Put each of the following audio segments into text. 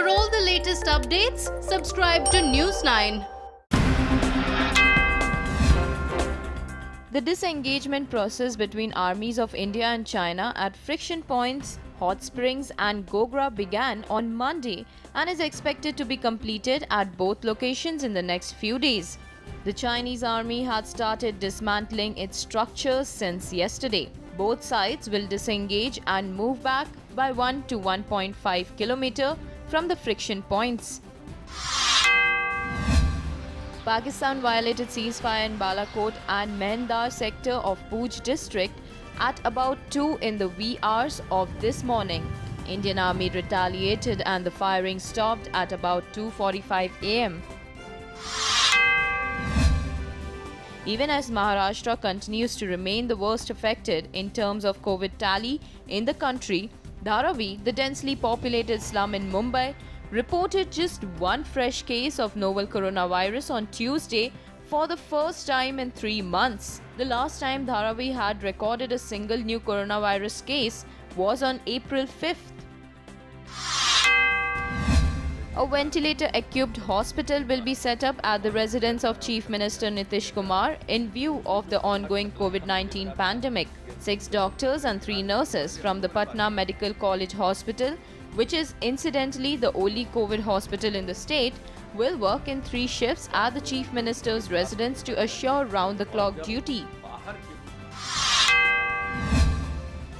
For all the latest updates, subscribe to News9. The disengagement process between armies of India and China at friction points, hot springs and Gogra began on Monday and is expected to be completed at both locations in the next few days. The Chinese army had started dismantling its structures since yesterday. Both sides will disengage and move back by 1 to 1.5 km from the friction points. Pakistan violated ceasefire in Balakot and Mehendar sector of Poonch district at about 2 in the wee hours of this morning. Indian Army retaliated and the firing stopped at about 2:45 am. Even as Maharashtra continues to remain the worst affected in terms of COVID tally in the country, Dharavi, the densely populated slum in Mumbai, reported just one fresh case of novel coronavirus on Tuesday for the first time in 3 months. The last time Dharavi had recorded a single new coronavirus case was on April 5th. A ventilator-equipped hospital will be set up at the residence of Chief Minister Nitish Kumar in view of the ongoing COVID-19 pandemic. 6 doctors and 3 nurses from the Patna Medical College Hospital, which is incidentally the only COVID hospital in the state, will work in 3 shifts at the Chief Minister's residence to assure round-the-clock duty.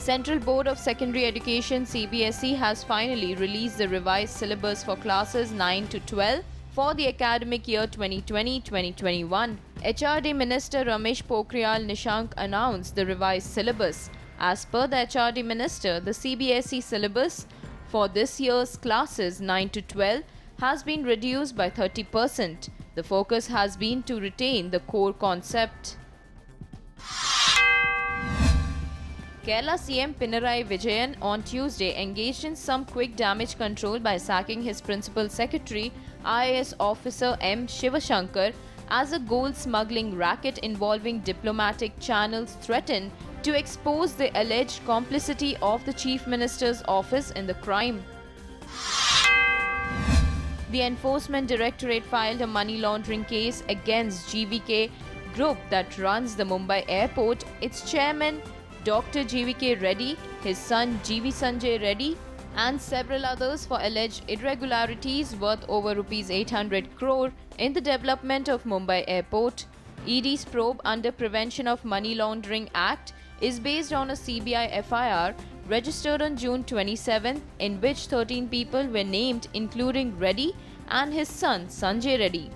Central Board of Secondary Education (CBSE) has finally released the revised syllabus for classes 9 to 12 for the academic year 2020-2021. HRD Minister Ramesh Pokhriyal Nishank announced the revised syllabus. As per the HRD Minister, the CBSE syllabus for this year's classes 9 to 12 has been reduced by 30%. The focus has been to retain the core concept. Kerala CM Pinarayi Vijayan on Tuesday engaged in some quick damage control by sacking his principal secretary, IAS officer M. Shivashankar, as a gold smuggling racket involving diplomatic channels threatened to expose the alleged complicity of the Chief Minister's office in the crime. The Enforcement Directorate filed a money laundering case against GVK Group that runs the Mumbai airport, its chairman Dr. GVK Reddy, his son GV Sanjay Reddy, and several others for alleged irregularities worth over Rs 800 crore in the development of Mumbai airport. ED's probe under Prevention of Money Laundering Act is based on a CBI FIR registered on June 27, in which 13 people were named, including Reddy and his son Sanjay Reddy.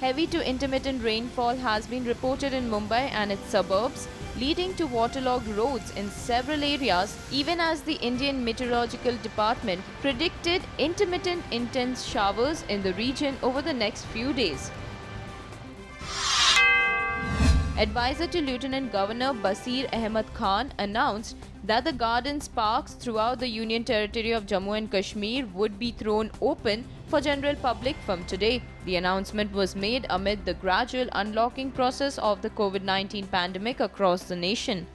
Heavy to intermittent rainfall has been reported in Mumbai and its suburbs, leading to waterlogged roads in several areas, even as the Indian Meteorological Department predicted intermittent intense showers in the region over the next few days. Advisor to Lieutenant Governor Basir Ahmed Khan announced that the gardens parks throughout the Union Territory of Jammu and Kashmir would be thrown open for general public from today. The announcement was made amid the gradual unlocking process of the COVID-19 pandemic across the nation.